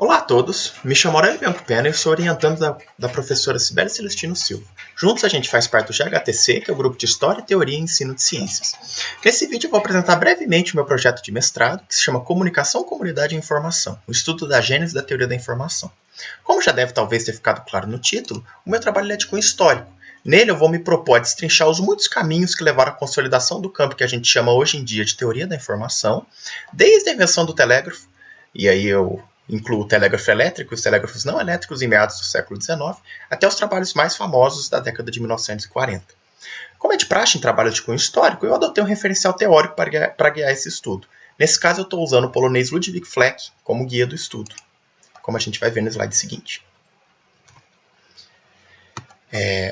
Olá a todos, me chamo Aurélio Bianco Pena e sou orientando da professora Cibele Celestino Silva. Juntos a gente faz parte do GHTC, que é o Grupo de História, Teoria e Ensino de Ciências. Nesse vídeo eu vou apresentar brevemente o meu projeto de mestrado, que se chama Comunicação, Comunidade e Informação, o estudo da gênese da teoria da informação. Como já deve talvez ter ficado claro no título, o meu trabalho é de cunho histórico. Nele eu vou me propor a destrinchar os muitos caminhos que levaram à consolidação do campo que a gente chama hoje em dia de teoria da informação, desde a invenção do telégrafo, e aí eu incluo o telégrafo elétrico e os telégrafos não elétricos em meados do século XIX, até os trabalhos mais famosos da década de 1940. Como é de praxe em trabalhos de cunho histórico, eu adotei um referencial teórico para guiar esse estudo. Nesse caso, eu estou usando o polonês Ludwig Fleck como guia do estudo, como a gente vai ver no slide seguinte.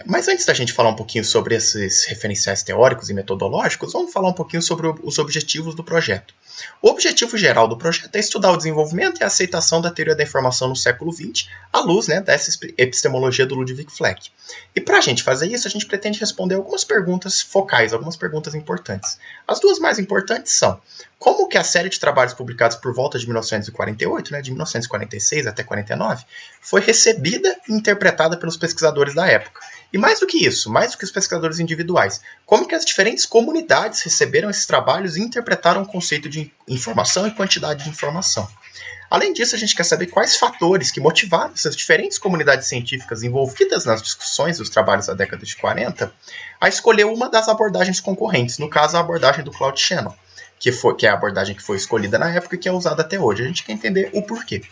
Mas antes da gente falar um pouquinho sobre esses referenciais teóricos e metodológicos, vamos falar um pouquinho sobre os objetivos do projeto. O objetivo geral do projeto é estudar o desenvolvimento e a aceitação da teoria da informação no século XX, à luz dessa epistemologia do Ludwig Fleck. E para a gente fazer isso, a gente pretende responder algumas perguntas focais, algumas perguntas importantes. As duas mais importantes são: como que a série de trabalhos publicados por volta de 1948, de 1946 até 49, foi recebida e interpretada pelos pesquisadores da época? E mais do que isso, mais do que os pesquisadores individuais, como que as diferentes comunidades receberam esses trabalhos e interpretaram o conceito de informação e quantidade de informação? Além disso, a gente quer saber quais fatores que motivaram essas diferentes comunidades científicas envolvidas nas discussões dos trabalhos da década de 40 a escolher uma das abordagens concorrentes, no caso a abordagem do Claude Shannon, que é a abordagem que foi escolhida na época e que é usada até hoje. A gente quer entender o porquê.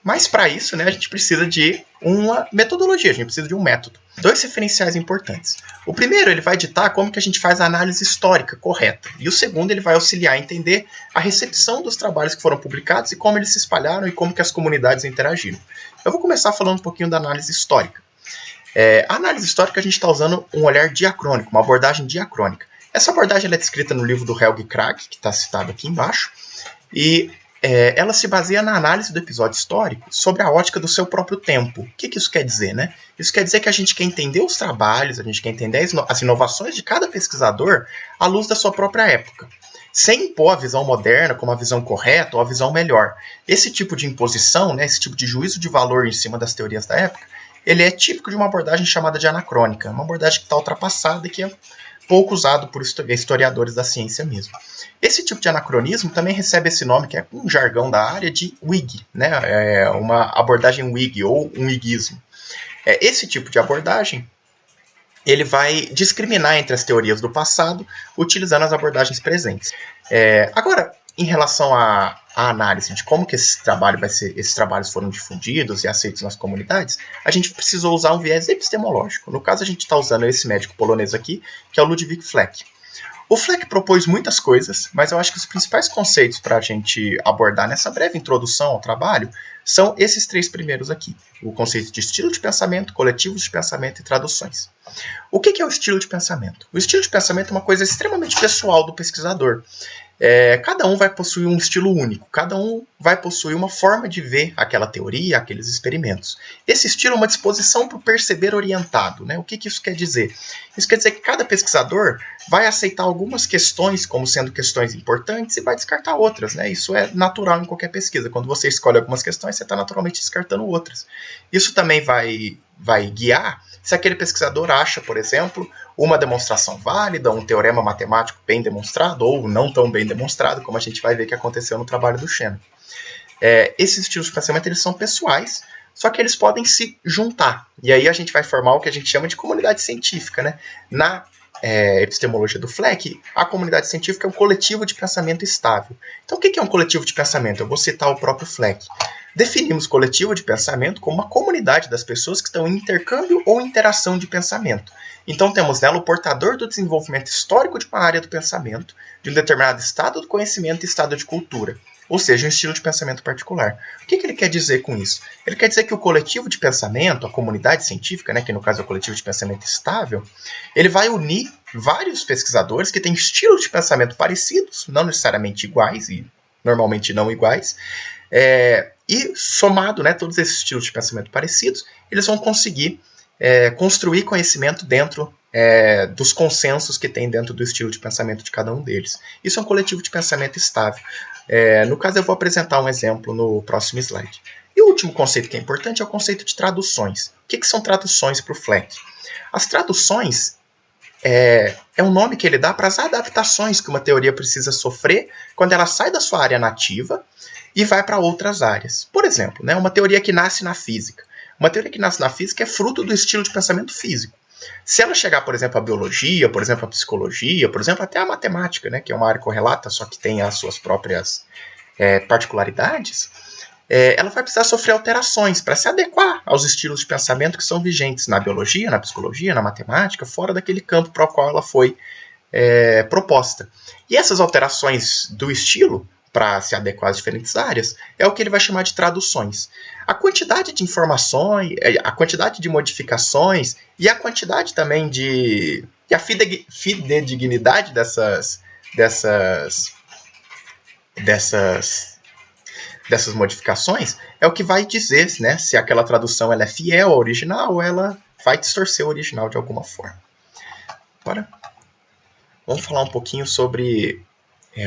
Mas para isso, a gente precisa de uma metodologia, a gente precisa de um método. Dois referenciais importantes. O primeiro, ele vai ditar como que a gente faz a análise histórica correta. E o segundo, ele vai auxiliar a entender a recepção dos trabalhos que foram publicados e como eles se espalharam e como que as comunidades interagiram. Eu vou começar falando um pouquinho da análise histórica. A análise histórica, a gente está usando um olhar diacrônico, uma abordagem diacrônica. Essa abordagem é descrita no livro do Helge Krag, que está citado aqui embaixo, e ela se baseia na análise do episódio histórico sobre a ótica do seu próprio tempo. O que isso quer dizer, Isso quer dizer que a gente quer entender os trabalhos, a gente quer entender as inovações de cada pesquisador à luz da sua própria época, sem impor a visão moderna como a visão correta ou a visão melhor. Esse tipo de imposição, esse tipo de juízo de valor em cima das teorias da época, ele é típico de uma abordagem chamada de anacrônica, uma abordagem que está ultrapassada e que é pouco usado por historiadores da ciência mesmo. Esse tipo de anacronismo também recebe esse nome, que é um jargão da área, de Whig, uma abordagem Whig ou um Whiggismo. Esse tipo de abordagem ele vai discriminar entre as teorias do passado, utilizando as abordagens presentes. Agora, em relação à análise de como que esses trabalhos foram difundidos e aceitos nas comunidades, a gente precisou usar um viés epistemológico. No caso, a gente está usando esse médico polonês aqui, que é o Ludwig Fleck. O Fleck propôs muitas coisas, mas eu acho que os principais conceitos para a gente abordar nessa breve introdução ao trabalho são esses três primeiros aqui. O conceito de estilo de pensamento, coletivos de pensamento e traduções. O que é o estilo de pensamento? O estilo de pensamento é uma coisa extremamente pessoal do pesquisador. Cada um vai possuir um estilo único, cada um vai possuir uma forma de ver aquela teoria, aqueles experimentos. Esse estilo é uma disposição para o perceber orientado. O que isso quer dizer? Isso quer dizer que cada pesquisador vai aceitar algumas questões como sendo questões importantes e vai descartar outras. Isso é natural em qualquer pesquisa. Quando você escolhe algumas questões, você está naturalmente descartando outras. Isso também vai guiar se aquele pesquisador acha, por exemplo, uma demonstração válida, um teorema matemático bem demonstrado ou não tão bem demonstrado, como a gente vai ver que aconteceu no trabalho do Shannon. Esses estilos de pensamento eles são pessoais, só que eles podem se juntar. E aí a gente vai formar o que a gente chama de comunidade científica. Na epistemologia do Fleck, a comunidade científica é um coletivo de pensamento estável. Então o que é um coletivo de pensamento? Eu vou citar o próprio Fleck. Definimos coletivo de pensamento como uma comunidade das pessoas que estão em intercâmbio ou interação de pensamento. Então temos nela o portador do desenvolvimento histórico de uma área do pensamento, de um determinado estado do conhecimento e estado de cultura, ou seja, um estilo de pensamento particular. O que ele quer dizer com isso? Ele quer dizer que o coletivo de pensamento, a comunidade científica, que no caso é o coletivo de pensamento estável, ele vai unir vários pesquisadores que têm estilos de pensamento parecidos, não necessariamente iguais e normalmente não iguais, e somado todos esses estilos de pensamento parecidos, eles vão conseguir construir conhecimento dentro dos consensos que tem dentro do estilo de pensamento de cada um deles. Isso é um coletivo de pensamento estável. No caso, eu vou apresentar um exemplo no próximo slide. E o último conceito que é importante é o conceito de traduções. O que são traduções para o Fleck? As traduções é um nome que ele dá para as adaptações que uma teoria precisa sofrer quando ela sai da sua área nativa e vai para outras áreas. Por exemplo, né, uma teoria que nasce na física. Uma teoria que nasce na física é fruto do estilo de pensamento físico. Se ela chegar, por exemplo, à biologia, por exemplo, à psicologia, por exemplo, até à matemática, né, que é uma área correlata, só que tem as suas próprias particularidades, ela vai precisar sofrer alterações para se adequar aos estilos de pensamento que são vigentes na biologia, na psicologia, na matemática, fora daquele campo para o qual ela foi proposta. E essas alterações do estilo, para se adequar às diferentes áreas, é o que ele vai chamar de traduções. A quantidade de informações, a quantidade de modificações e a quantidade também de... e a fidedignidade dessas modificações é o que vai dizer, né, se aquela tradução ela é fiel ao original ou ela vai distorcer o original de alguma forma. Agora, vamos falar um pouquinho sobre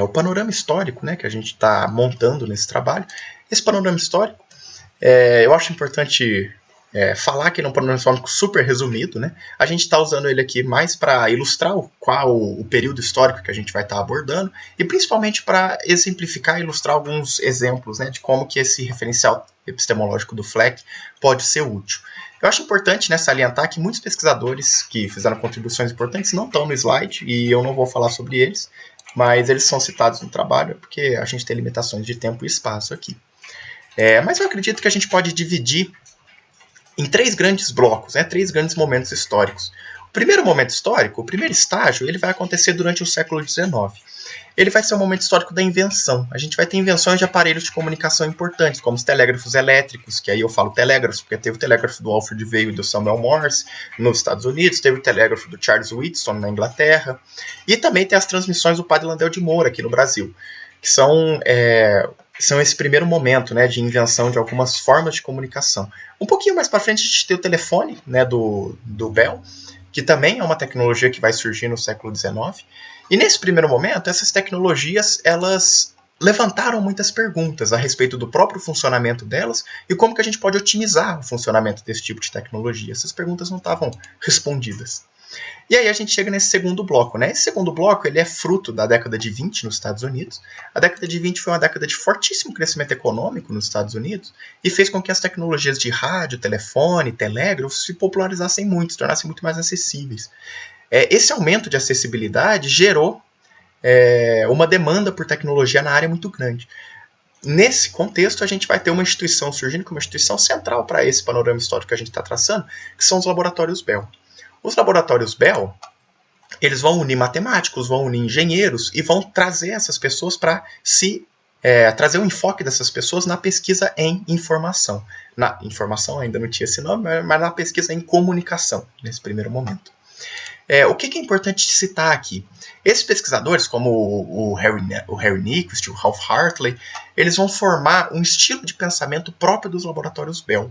o panorama histórico, né, que a gente está montando nesse trabalho. Esse panorama histórico, eu acho importante falar que ele é um panorama histórico super resumido, né? A gente está usando ele aqui mais para ilustrar qual o período histórico que a gente vai estar abordando e principalmente para exemplificar e ilustrar alguns exemplos, né, de como que esse referencial epistemológico do Fleck pode ser útil. Eu acho importante, né, salientar que muitos pesquisadores que fizeram contribuições importantes não estão no slide e eu não vou falar sobre eles, mas eles são citados no trabalho porque a gente tem limitações de tempo e espaço aqui. Mas eu acredito que a gente pode dividir em 3 grandes blocos, né, 3 grandes momentos históricos. O primeiro momento histórico, o primeiro estágio, ele vai acontecer durante o século XIX. Ele vai ser um momento histórico da invenção. A gente vai ter invenções de aparelhos de comunicação importantes, como os telégrafos elétricos, que aí eu falo telégrafos, porque teve o telégrafo do Alfred Vail e do Samuel Morse nos Estados Unidos, teve o telégrafo do Charles Whitson na Inglaterra, e também tem as transmissões do Padre Landel de Moura aqui no Brasil, que são esse primeiro momento, né, de invenção de algumas formas de comunicação. Um pouquinho mais para frente a gente tem o telefone, né, do Bell, que também é uma tecnologia que vai surgir no século XIX. E nesse primeiro momento, essas tecnologias elas levantaram muitas perguntas a respeito do próprio funcionamento delas e como que a gente pode otimizar o funcionamento desse tipo de tecnologia. Essas perguntas não estavam respondidas. E aí a gente chega nesse segundo bloco, né? Esse segundo bloco ele é fruto da década de 20 nos Estados Unidos. A década de 20 foi uma década de fortíssimo crescimento econômico nos Estados Unidos e fez com que as tecnologias de rádio, telefone, telégrafo se popularizassem muito, se tornassem muito mais acessíveis. Esse aumento de acessibilidade gerou uma demanda por tecnologia na área muito grande. Nesse contexto, a gente vai ter uma instituição surgindo como uma instituição central para esse panorama histórico que a gente está traçando, que são os laboratórios Bell. Os laboratórios Bell, eles vão unir matemáticos, vão unir engenheiros e vão trazer essas pessoas para trazer o enfoque dessas pessoas na pesquisa em informação. Na informação ainda não tinha esse nome, mas na pesquisa em comunicação, nesse primeiro momento. O que é importante citar aqui? Esses pesquisadores, como o Harry Nyquist, o Ralph Hartley, eles vão formar um estilo de pensamento próprio dos laboratórios Bell.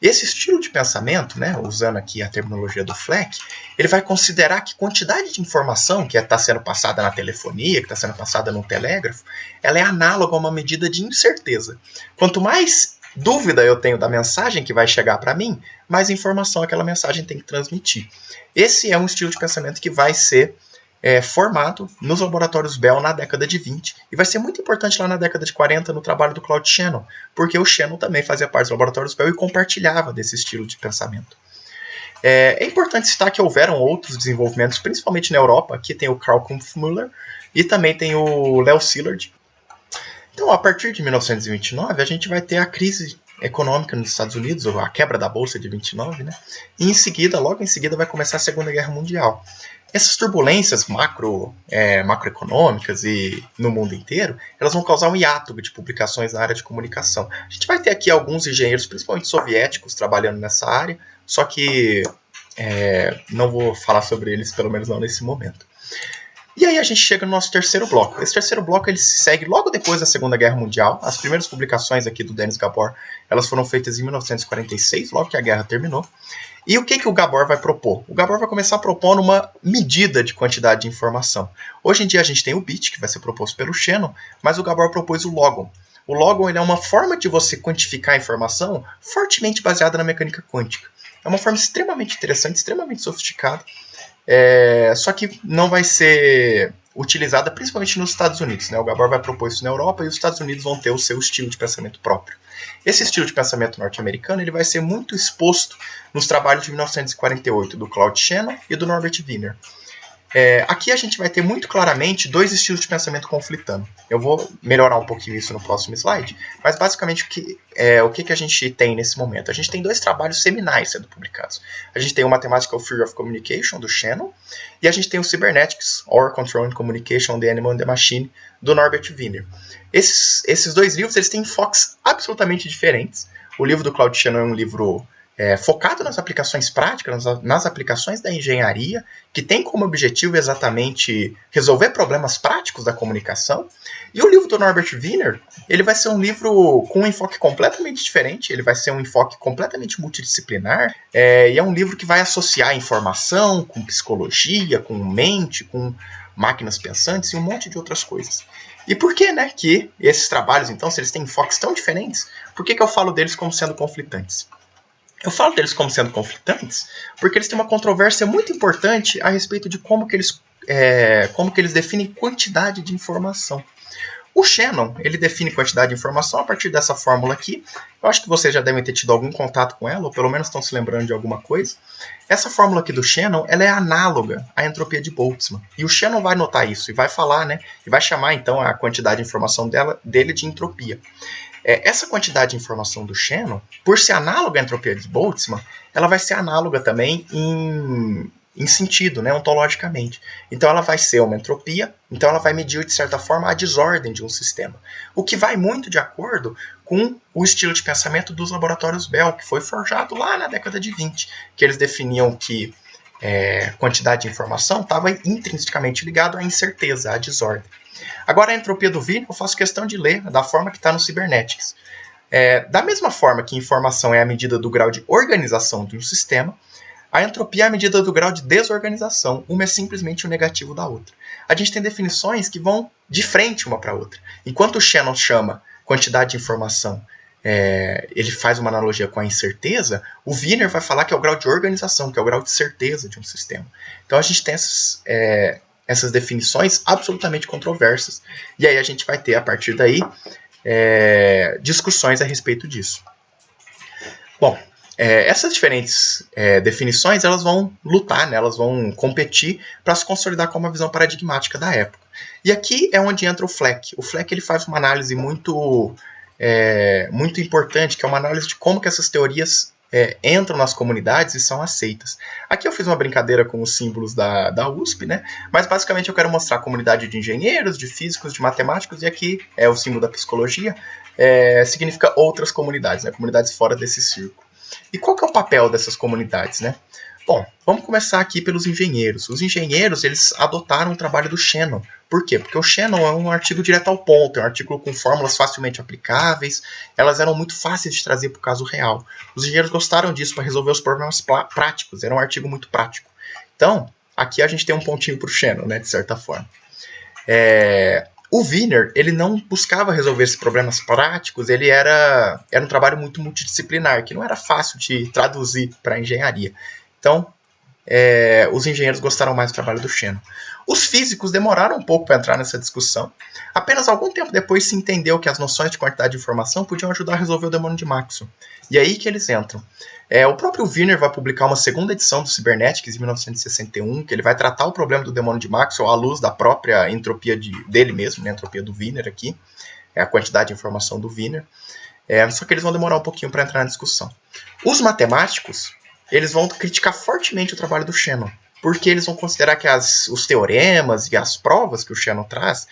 Esse estilo de pensamento, né, usando aqui a terminologia do Fleck, ele vai considerar que quantidade de informação que está sendo passada na telefonia, que está sendo passada no telégrafo, ela é análoga a uma medida de incerteza. Quanto mais dúvida eu tenho da mensagem que vai chegar para mim, mais informação aquela mensagem tem que transmitir. Esse é um estilo de pensamento que vai ser formado nos laboratórios Bell na década de 20 e vai ser muito importante lá na década de 40 no trabalho do Claude Shannon, porque o Shannon também fazia parte dos laboratórios Bell e compartilhava desse estilo de pensamento. É importante citar que houveram outros desenvolvimentos, principalmente na Europa. Aqui tem o Karl Kampfmüller e também tem o Leo Szilard. Então, a partir de 1929, a gente vai ter a crise econômica nos Estados Unidos, ou a quebra da Bolsa de 29, né? E logo em seguida, vai começar a Segunda Guerra Mundial. Essas turbulências macroeconômicas e no mundo inteiro, elas vão causar um hiato de publicações na área de comunicação. A gente vai ter aqui alguns engenheiros, principalmente soviéticos, trabalhando nessa área, só que não vou falar sobre eles, pelo menos não nesse momento. E aí a gente chega no nosso terceiro bloco. Esse terceiro bloco ele se segue logo depois da Segunda Guerra Mundial. As primeiras publicações aqui do Denis Gabor, elas foram feitas em 1946, logo que a guerra terminou. E o que o Gabor vai propor? O Gabor vai começar propondo uma medida de quantidade de informação. Hoje em dia a gente tem o bit, que vai ser proposto pelo Shannon, mas o Gabor propôs o logon. O logon ele é uma forma de você quantificar a informação fortemente baseada na mecânica quântica. É uma forma extremamente interessante, extremamente sofisticada, só que não vai ser utilizada principalmente nos Estados Unidos, né? O Gabor vai propor isso na Europa e os Estados Unidos vão ter o seu estilo de pensamento próprio. Esse estilo de pensamento norte-americano ele vai ser muito exposto nos trabalhos de 1948 do Claude Shannon e do Norbert Wiener. Aqui a gente vai ter muito claramente dois estilos de pensamento conflitando. Eu vou melhorar um pouquinho isso no próximo slide, mas basicamente o que a gente tem nesse momento? A gente tem dois trabalhos seminais sendo publicados. A gente tem o Mathematical Theory of Communication, do Shannon, e a gente tem o Cybernetics, or Control and Communication, the Animal and the Machine, do Norbert Wiener. Esses dois livros eles têm enfoques absolutamente diferentes. O livro do Claude Shannon é um livro focado nas aplicações práticas, nas aplicações da engenharia, que tem como objetivo exatamente resolver problemas práticos da comunicação. E o livro do Norbert Wiener, ele vai ser um livro com um enfoque completamente diferente, ele vai ser um enfoque completamente multidisciplinar, e é um livro que vai associar informação com psicologia, com mente, com máquinas pensantes e um monte de outras coisas. E por que, né, que esses trabalhos, então, se eles têm enfoques tão diferentes, por que eu falo deles como sendo conflitantes? Eu falo deles como sendo conflitantes porque eles têm uma controvérsia muito importante a respeito de como que eles definem quantidade de informação. O Shannon, ele define quantidade de informação a partir dessa fórmula aqui. Eu acho que vocês já devem ter tido algum contato com ela, ou pelo menos estão se lembrando de alguma coisa. Essa fórmula aqui do Shannon, ela é análoga à entropia de Boltzmann. E o Shannon vai notar isso e vai falar, né? E vai chamar então a quantidade de informação dele de entropia. Essa quantidade de informação do Shannon, por ser análoga à entropia de Boltzmann, ela vai ser análoga também em sentido, né, ontologicamente. Então ela vai ser uma entropia, então ela vai medir, de certa forma, a desordem de um sistema. O que vai muito de acordo com o estilo de pensamento dos laboratórios Bell, que foi forjado lá na década de 20, que eles definiam que quantidade de informação estava intrinsecamente ligado à incerteza, à desordem. Agora, a entropia do Wiener, eu faço questão de ler da forma que está no Cybernetics. Da mesma forma que informação é a medida do grau de organização de um sistema, a entropia é a medida do grau de desorganização. Uma é simplesmente o negativo da outra. A gente tem definições que vão de frente uma para a outra. Enquanto o Shannon chama quantidade de informação, ele faz uma analogia com a incerteza, o Wiener vai falar que é o grau de organização, que é o grau de certeza de um sistema. Então a gente tem essas definições absolutamente controversas. E aí a gente vai ter, a partir daí, discussões a respeito disso. Bom, essas diferentes definições elas vão lutar, né, elas vão competir para se consolidar como uma visão paradigmática da época. E aqui é onde entra o Fleck. O Fleck ele faz uma análise muito importante, que é uma análise de como que essas teorias entram nas comunidades e são aceitas. Aqui eu fiz uma brincadeira com os símbolos da USP, né? Mas basicamente eu quero mostrar a comunidade de engenheiros, de físicos, de matemáticos, e aqui é o símbolo da psicologia, significa outras comunidades, né? Comunidades fora desse círculo. E qual que é o papel dessas comunidades, né? Bom, vamos começar aqui pelos engenheiros. Os engenheiros, eles adotaram o trabalho do Shannon. Por quê? Porque o Shannon é um artigo direto ao ponto, é um artigo com fórmulas facilmente aplicáveis, elas eram muito fáceis de trazer para o caso real. Os engenheiros gostaram disso para resolver os problemas práticos, era um artigo muito prático. Então, aqui a gente tem um pontinho para o Shannon, né, de certa forma. O Wiener, ele não buscava resolver esses problemas práticos, ele era um trabalho muito multidisciplinar, que não era fácil de traduzir para a engenharia. Então, os engenheiros gostaram mais do trabalho do Shannon. Os físicos demoraram um pouco para entrar nessa discussão. Apenas algum tempo depois se entendeu que as noções de quantidade de informação podiam ajudar a resolver o demônio de Maxwell. E é aí que eles entram. O próprio Wiener vai publicar uma segunda edição do Cybernetics em 1961, que ele vai tratar o problema do demônio de Maxwell à luz da própria entropia dele mesmo, né, a entropia do Wiener aqui, a quantidade de informação do Wiener. Só que eles vão demorar um pouquinho para entrar na discussão. Os matemáticos, eles vão criticar fortemente o trabalho do Shannon, porque eles vão considerar que os teoremas e as provas que o Shannon traz,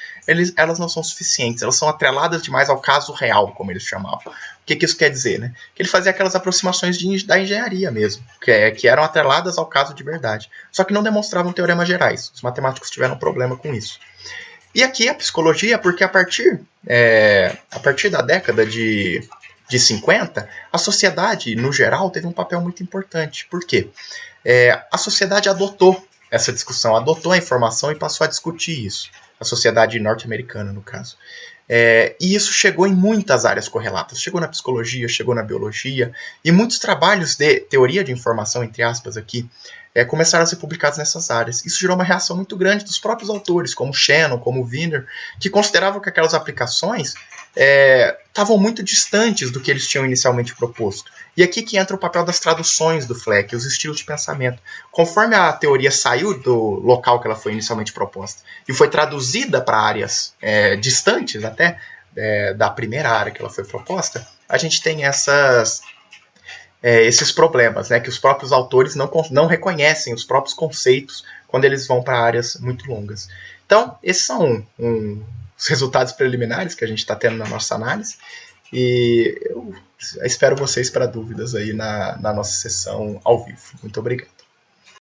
elas não são suficientes, elas são atreladas demais ao caso real, como eles chamavam. O que isso quer dizer, né? Que ele fazia aquelas aproximações da engenharia mesmo, que eram atreladas ao caso de verdade, só que não demonstravam teoremas gerais. Os matemáticos tiveram um problema com isso. E aqui a psicologia, porque a partir da década de 50, a sociedade, no geral, teve um papel muito importante. Por quê? A sociedade adotou essa discussão, adotou a informação e passou a discutir isso. A sociedade norte-americana, no caso. E isso chegou em muitas áreas correlatas. Chegou na psicologia, chegou na biologia, e muitos trabalhos de teoria de informação, entre aspas aqui, começaram a ser publicados nessas áreas. Isso gerou uma reação muito grande dos próprios autores, como Shannon, como Wiener, que consideravam que aquelas aplicações estavam muito distantes do que eles tinham inicialmente proposto. E aqui que entra o papel das traduções do Fleck, os estilos de pensamento. Conforme a teoria saiu do local que ela foi inicialmente proposta e foi traduzida para áreas distantes até da primeira área que ela foi proposta, a gente tem esses problemas, né, que os próprios autores não reconhecem os próprios conceitos quando eles vão para áreas muito longas. Então, esses são os resultados preliminares que a gente está tendo na nossa análise, e eu espero vocês para dúvidas aí na nossa sessão ao vivo. Muito obrigado.